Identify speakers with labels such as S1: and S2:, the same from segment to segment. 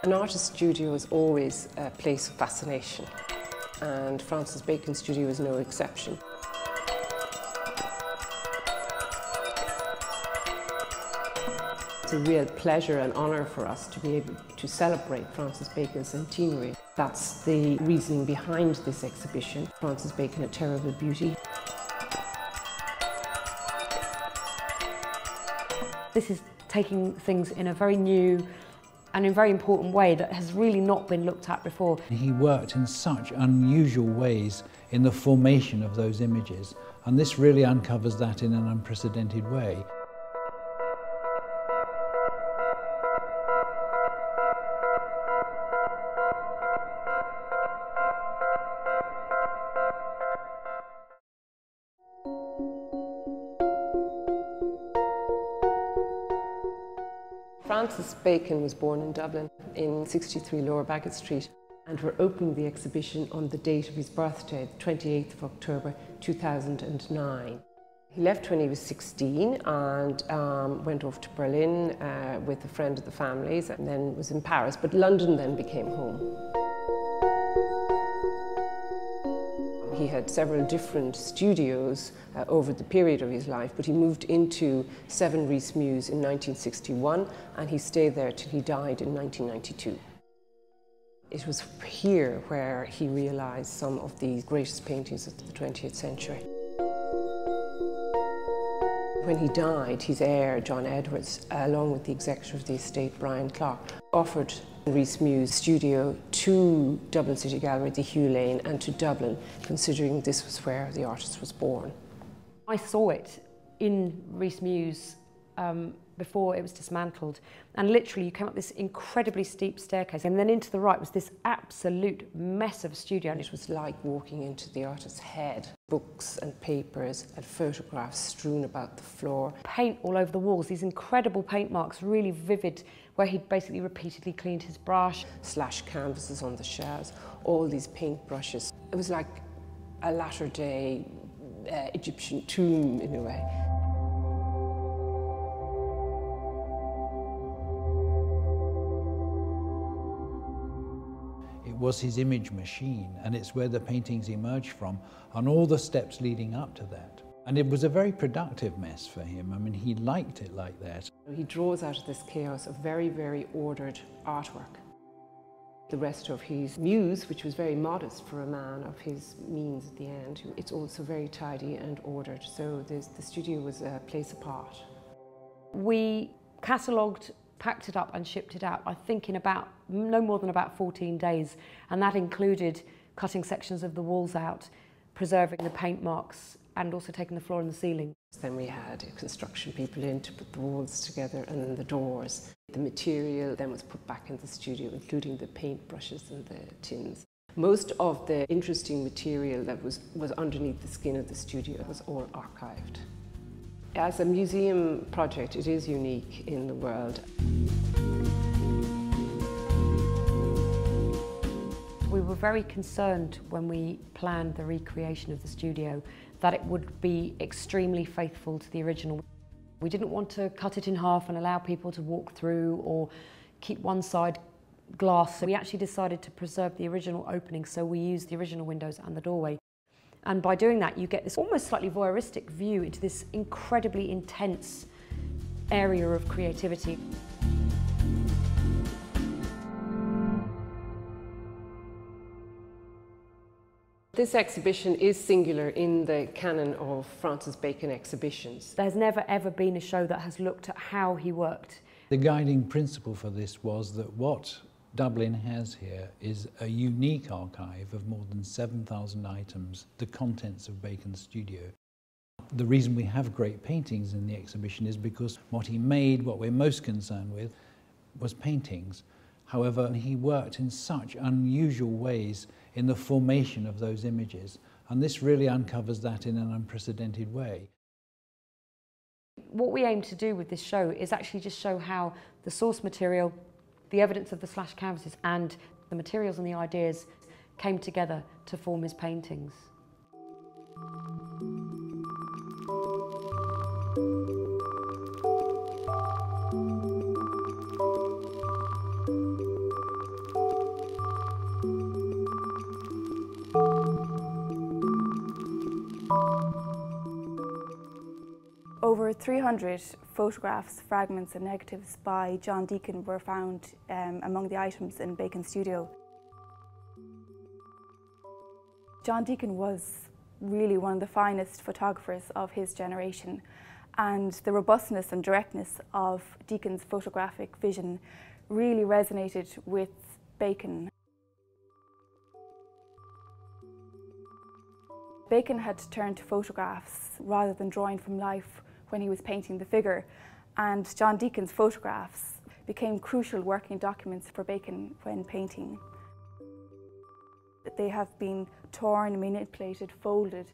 S1: An artist's studio is always a place of fascination, and Francis Bacon's studio is no exception. It's a real pleasure and honour for us to be able to celebrate Francis Bacon's centenary. That's the reasoning behind this exhibition, Francis Bacon, A Terrible Beauty.
S2: This is taking things in a very new and in a very important way that has really not been looked at before.
S3: He worked in such unusual ways in the formation of those images, and this really uncovers that in an unprecedented way.
S1: Francis Bacon was born in Dublin in 63 Lower Baggot Street, and we're opening the exhibition on the date of his birthday, 28th of October 2009. He left when he was 16 and went off to Berlin with a friend of the family's, and then was in Paris, but London then became home. He had several different studios over the period of his life, but he moved into 7 Rhys Mews in 1961, and he stayed there till he died in 1992. It was here where he realised some of the greatest paintings of the 20th century. When he died, his heir, John Edwards, along with the executive of the estate, Brian Clark, offered Rhys Mews' studio to Dublin City Gallery, the Hugh Lane, and to Dublin, considering this was where the artist was born.
S2: I saw it in Rhys Mews before it was dismantled, and literally you came up this incredibly steep staircase, and then into the right was this absolute mess of a studio.
S1: It was like walking into the artist's head. Books and papers and photographs strewn about the floor.
S2: Paint all over the walls, these incredible paint marks, really vivid, where he'd basically repeatedly cleaned his brush.
S1: Slash canvases on the shelves, all these paint brushes. It was like a latter-day Egyptian tomb in a way.
S3: It was his image machine, and it's where the paintings emerged from, and all the steps leading up to that. And it was a very productive mess for him. I mean, he liked it like that.
S1: He draws out of this chaos a very, very ordered artwork. The rest of his muse, which was very modest for a man of his means at the end, it's also very tidy and ordered. So the studio was a place apart.
S2: We catalogued, packed it up and shipped it out, I think in about no more than about 14 days. And that included cutting sections of the walls out, preserving the paint marks, and also taking the floor and the ceiling.
S1: Then we had construction people in to put the walls together and then the doors. The material then was put back in the studio, including the paint brushes and the tins. Most of the interesting material that was underneath the skin of the studio was all archived. As a museum project, it is unique in the world.
S2: We were very concerned when we planned the recreation of the studio that it would be extremely faithful to the original. We didn't want to cut it in half and allow people to walk through or keep one side glass. So we actually decided to preserve the original opening, so we used the original windows and the doorway. And by doing that, you get this almost slightly voyeuristic view into this incredibly intense area of creativity.
S1: This exhibition is singular in the canon of Francis Bacon exhibitions.
S2: There's never ever been a show that has looked at how he worked.
S3: The guiding principle for this was that what Dublin has here is a unique archive of more than 7,000 items, the contents of Bacon's studio. The reason we have great paintings in the exhibition is because what he made, what we're most concerned with, was paintings. However, he worked in such unusual ways in the formation of those images, and this really uncovers that in an unprecedented way.
S2: What we aim to do with this show is actually just show how the source material, the evidence of the slash canvases, and the materials and the ideas came together to form his paintings.
S4: 300 photographs, fragments and negatives by John Deacon were found among the items in Bacon's studio. John Deacon was really one of the finest photographers of his generation, and the robustness and directness of Deacon's photographic vision really resonated with Bacon. Bacon had turned to photographs rather than drawing from life when he was painting the figure, and John Deacon's photographs became crucial working documents for Bacon when painting. They have been torn, manipulated, folded.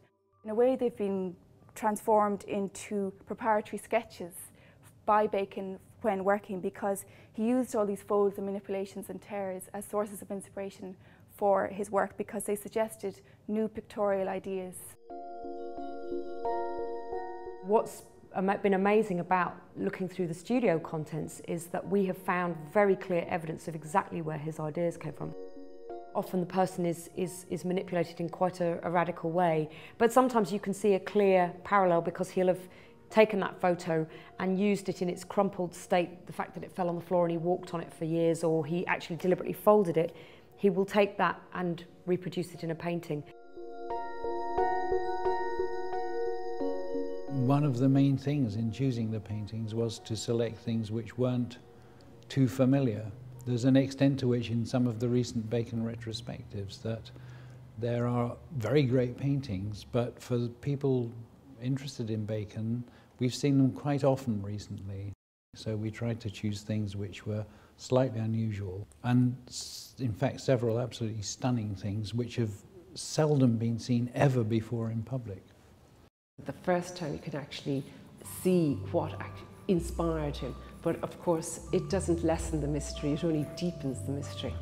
S4: In a way, they've been transformed into preparatory sketches by Bacon when working, because he used all these folds and manipulations and tears as sources of inspiration for his work, because they suggested new pictorial ideas.
S2: What's been amazing about looking through the studio contents is that we have found very clear evidence of exactly where his ideas came from. Often the person is manipulated in quite a radical way, but sometimes you can see a clear parallel because he'll have taken that photo and used it in its crumpled state, the fact that it fell on the floor and he walked on it for years, or he actually deliberately folded it. He will take that and reproduce it in a painting.
S3: One of the main things in choosing the paintings was to select things which weren't too familiar. There's an extent to which in some of the recent Bacon retrospectives that there are very great paintings, but for people interested in Bacon, we've seen them quite often recently. So we tried to choose things which were slightly unusual, and in fact several absolutely stunning things which have seldom been seen ever before in public.
S1: The first time you can actually see what actually inspired him, but of course it doesn't lessen the mystery, it only deepens the mystery.